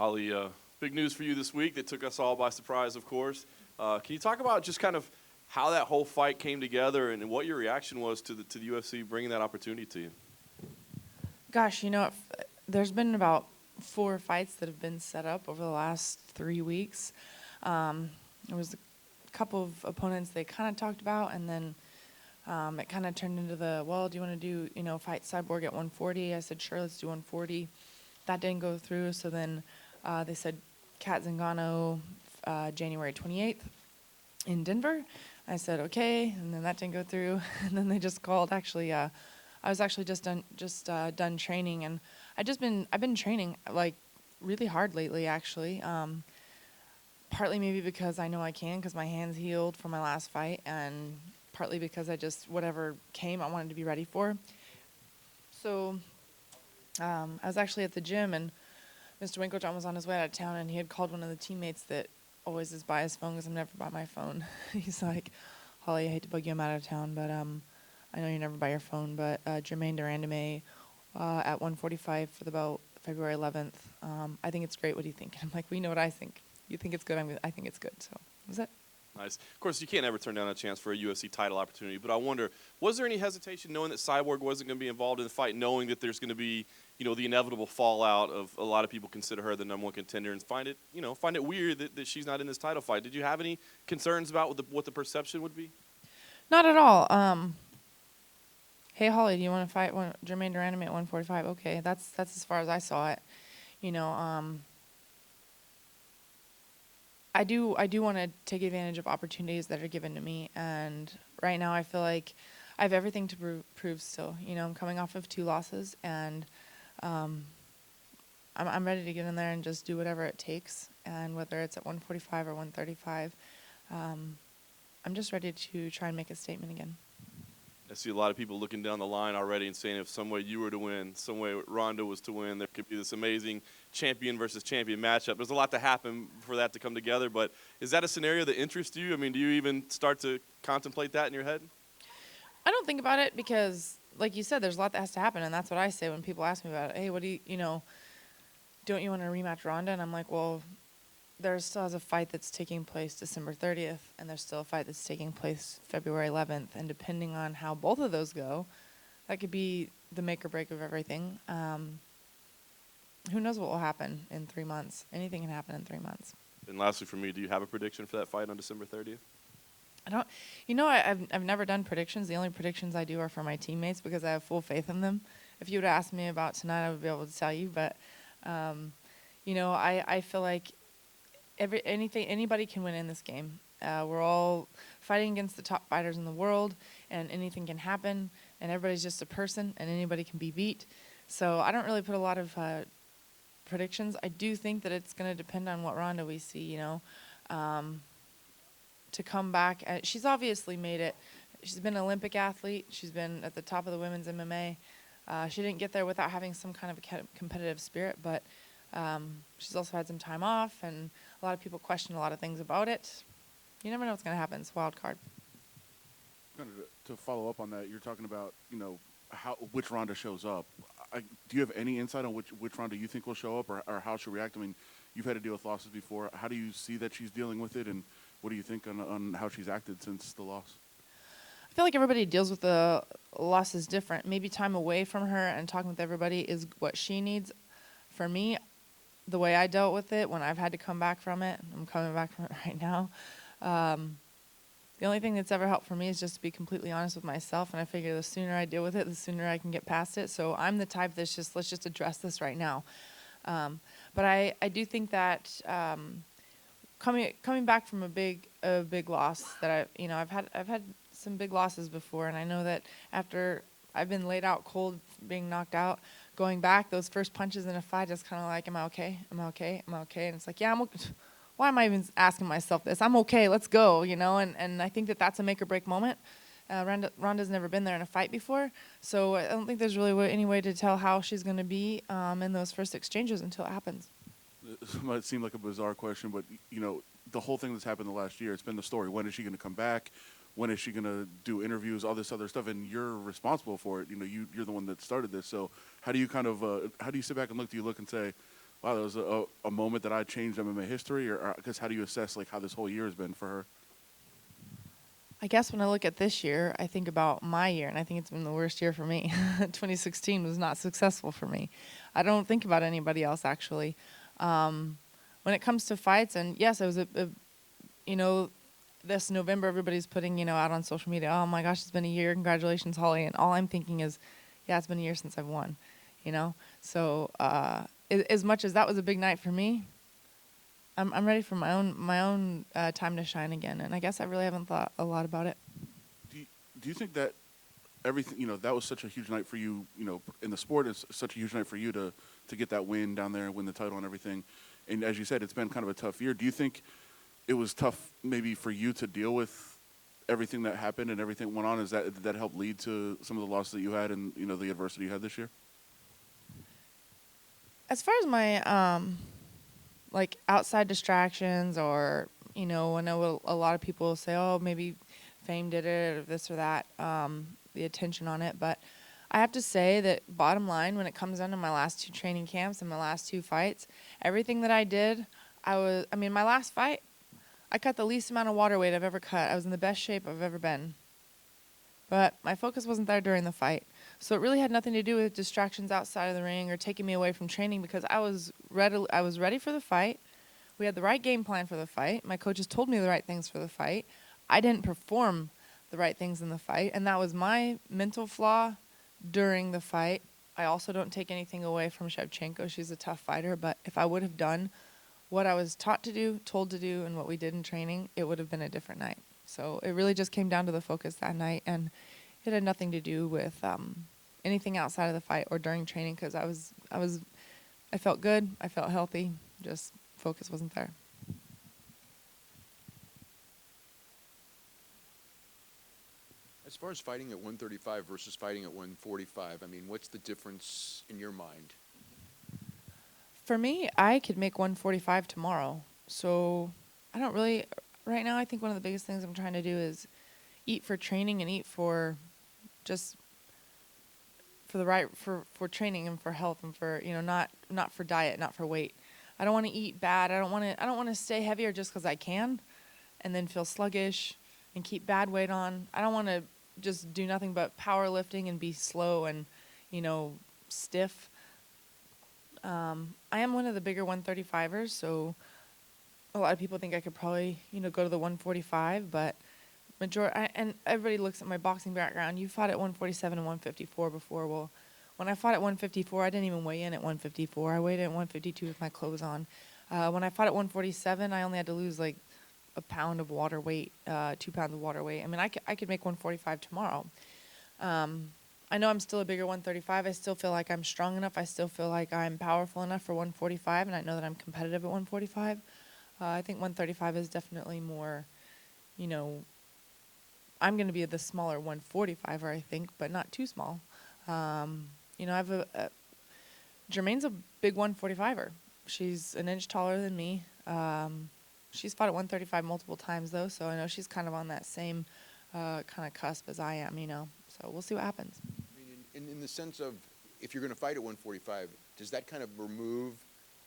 Holly, big news for you this week that took us all by surprise, of course. Can you talk about just kind of how that whole fight came together and what your reaction was to the UFC bringing that opportunity to you? Gosh, there's been about 4 fights that have been set up over the last 3 weeks. There was a couple of opponents they kind of talked about, and then it kind of turned into do you want to do, fight Cyborg at 140? I said, sure, let's do 140. That didn't go through, so then they said Kat Zingano January 28th in Denver. I said, okay, and then that didn't go through. And then they just called. Actually, I was actually just done training, and I've been training like really hard lately, actually. Partly maybe because I know I can, because my hand's healed from my last fight, and partly because I just, whatever came, I wanted to be ready for. So I was actually at the gym, and Mr. Winklejohn was on his way out of town, and he had called one of the teammates that always is by his phone, because I'm never by my phone. He's like, Holly, I hate to bug you, I'm out of town, but I know you're never by your phone, but Jermaine Durandame at 145 for the belt, February 11th. I think it's great. What do you think? And I'm like, we know what I think. You think it's good? I think it's good. So that was it. Nice. Of course, you can't ever turn down a chance for a UFC title opportunity, but I wonder, was there any hesitation knowing that Cyborg wasn't going to be involved in the fight, knowing that there's going to be, the inevitable fallout of a lot of people consider her the #1 contender and find it weird that she's not in this title fight? Did you have any concerns about what the perception would be? Not at all. Hey, Holly, do you want to fight Jermaine Durandame at 145? Okay, that's as far as I saw it. I do want to take advantage of opportunities that are given to me, and right now I feel like I have everything to prove still. I'm coming off of 2 losses, and I'm ready to get in there and just do whatever it takes, and whether it's at 145 or 135, I'm just ready to try and make a statement again. I see a lot of people looking down the line already and saying if some way you were to win, some way Ronda was to win, there could be this amazing champion versus champion matchup. There's a lot to happen for that to come together, but is that a scenario that interests you? I mean, do you even start to contemplate that in your head? I don't think about it because, like you said, there's a lot that has to happen, and that's what I say when people ask me about it. Hey, what do don't you want to rematch Ronda? And I'm like, well, there still has a fight that's taking place December 30th, and there's still a fight that's taking place February 11th. And depending on how both of those go, that could be the make or break of everything. Who knows what will happen in 3 months? Anything can happen in 3 months. And lastly for me, do you have a prediction for that fight on December 30th? I don't. I've never done predictions. The only predictions I do are for my teammates because I have full faith in them. If you would ask me about tonight, I would be able to tell you. But, I feel like anybody can win in this game. We're all fighting against the top fighters in the world, and anything can happen, and everybody's just a person, and anybody can be beat. So I don't really put a lot of predictions. I do think that it's going to depend on what Ronda we see, to come back. She's obviously made it. She's been an Olympic athlete. She's been at the top of the women's MMA. She didn't get there without having some kind of a competitive spirit, but she's also had some time off, and a lot of people question a lot of things about it. You never know what's going to happen. It's a wild card. Kind of to follow up on that, you're talking about, which Ronda shows up. Do you have any insight on which Ronda you think will show up or how she'll react? I mean, you've had to deal with losses before. How do you see that she's dealing with it, and what do you think on how she's acted since the loss? I feel like everybody deals with the losses different. Maybe time away from her and talking with everybody is what she needs. For me, the way I dealt with it when I've had to come back from it, I'm coming back from it right now. The only thing that's ever helped for me is just to be completely honest with myself, and I figure the sooner I deal with it, the sooner I can get past it. So I'm the type that's just, let's just address this right now. But I do think that coming back from a big loss that I've had some big losses before, and I know that after I've been laid out cold, being knocked out, going back, those first punches in a fight, it's kind of like, am I okay? Am I okay? Am I okay? And it's like, yeah, I'm okay. Why am I even asking myself this? I'm okay. Let's go, And I think that that's a make or break moment. Ronda's never been there in a fight before, so I don't think there's really any way to tell how she's going to be in those first exchanges until it happens. This might seem like a bizarre question, but the whole thing that's happened the last year, it's been the story. When is she going to come back? When is she going to do interviews? All this other stuff, and you're responsible for it. You're the one that started this. So how do you sit back and look? Do you look and say, wow, that was a moment that I changed MMA history, or I guess how do you assess like how this whole year has been for her? I guess when I look at this year, I think about my year, and I think it's been the worst year for me. 2016 was not successful for me. I don't think about anybody else, actually. When it comes to fights, and yes, it was you know, this November, everybody's putting, out on social media, oh my gosh, it's been a year, congratulations, Holly. And all I'm thinking is, yeah, it's been a year since I've won, So as much as that was a big night for me, I'm ready for my own time to shine again. And I guess I really haven't thought a lot about it. Do you think that everything, that was such a huge night for you, in the sport, it's such a huge night for you to get that win down there and win the title and everything. And as you said, it's been kind of a tough year. Do you think it was tough maybe for you to deal with everything that happened and everything went on? Did that help lead to some of the losses that you had and, the adversity you had this year? As far as my like outside distractions, or I know a lot of people say, oh, maybe fame did it, or this or that, the attention on it. But I have to say that bottom line, when it comes down to my last 2 training camps and my last 2 fights, everything that I did, my last fight, I cut the least amount of water weight I've ever cut. I was in the best shape I've ever been. But my focus wasn't there during the fight. So it really had nothing to do with distractions outside of the ring or taking me away from training, because I was ready for the fight. We had the right game plan for the fight. My coaches told me the right things for the fight. I didn't perform the right things in the fight, and that was my mental flaw during the fight. I also don't take anything away from Shevchenko. She's a tough fighter, but if I would have done what I was taught to do, told to do, and what we did in training, it would have been a different night. So it really just came down to the focus that night, and it had nothing to do with anything outside of the fight or during training, because I felt good, I felt healthy, just focus wasn't there. As far as fighting at 135 versus fighting at 145, what's the difference in your mind? For me, I could make 145 tomorrow. So I don't really, right now, I think one of the biggest things I'm trying to do is eat for training and eat for just for training and for health and for, not for diet, not for weight. I don't want to eat bad. I don't want to stay heavier just because I can and then feel sluggish and keep bad weight on. I don't want to just do nothing but powerlifting and be slow and, stiff. I am one of the bigger 135ers, so a lot of people think I could probably, go to the 145, but and everybody looks at my boxing background. You fought at 147 and 154 before. Well, when I fought at 154, I didn't even weigh in at 154. I weighed in at 152 with my clothes on. When I fought at 147, I only had to lose like a pound of water weight, 2 pounds of water weight. I could make 145 tomorrow. I know I'm still a bigger 135. I still feel like I'm strong enough. I still feel like I'm powerful enough for 145, and I know that I'm competitive at 145. I think 135 is definitely more, I'm going to be the smaller 145er, I think, but not too small. I have Jermaine's a big 145er. She's an inch taller than me. She's fought at 135 multiple times, though, so I know she's kind of on that same kind of cusp as I am, So we'll see what happens. In the sense of, if you're going to fight at 145, does that kind of remove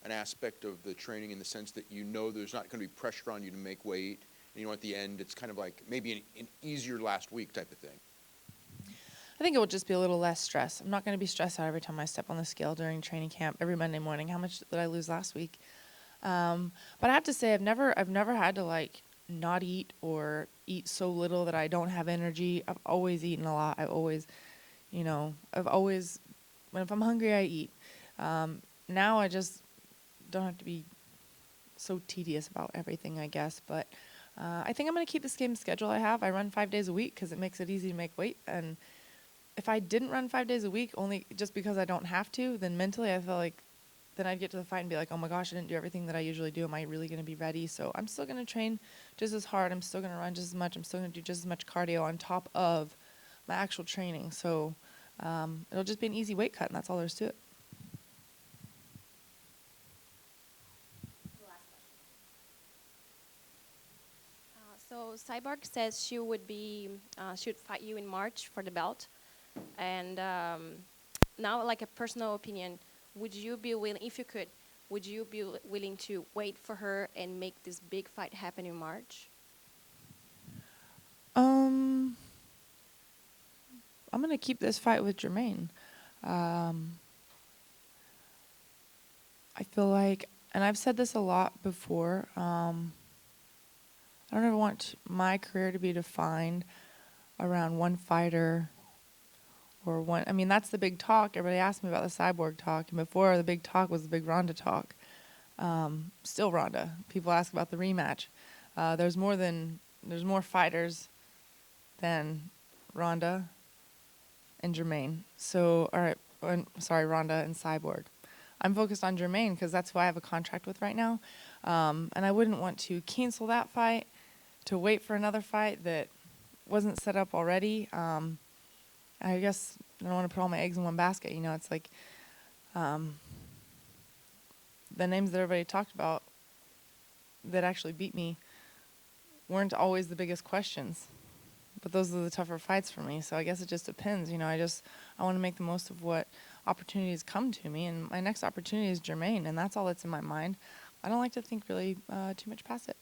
an aspect of the training in the sense that there's not going to be pressure on you to make weight, and at the end it's kind of like maybe an easier last week type of thing? I think it will just be a little less stress. I'm not going to be stressed out every time I step on the scale during training camp every Monday morning. How much did I lose last week? But I have to say, I've never had to not eat or eat so little that I don't have energy. I've always eaten a lot. I've always, if I'm hungry, I eat. Now I just don't have to be so tedious about everything, I guess. But I think I'm going to keep the same schedule I have. I run 5 days a week because it makes it easy to make weight. And if I didn't run 5 days a week, only just because I don't have to, then mentally I feel like then I'd get to the fight and be like, oh my gosh, I didn't do everything that I usually do. Am I really going to be ready? So I'm still going to train just as hard. I'm still going to run just as much. I'm still going to do just as much cardio on top of my actual training. So it'll just be an easy weight cut, and that's all there is to it. So Cyborg says she would fight you in March for the belt, and now, like a personal opinion, would you be willing, if you could, would you be willing to wait for her and make this big fight happen in March? I'm going to keep this fight with Jermaine. I feel like, and I've said this a lot before, I don't ever want my career to be defined around one fighter or one. I mean, that's the big talk. Everybody asked me about the Cyborg talk, and before the big talk was the big Ronda talk. Still Ronda. People ask about the rematch. There's more fighters than Ronda and Jermaine. So, Ronda and Cyborg. I'm focused on Jermaine because that's who I have a contract with right now. And I wouldn't want to cancel that fight to wait for another fight that wasn't set up already. I guess I don't want to put all my eggs in one basket. You know, it's like the names that everybody talked about that actually beat me weren't always the biggest questions. But those are the tougher fights for me. So I guess it just depends. You know, I want to make the most of what opportunities come to me. And my next opportunity is Jermaine, and that's all that's in my mind. I don't like to think really too much past it.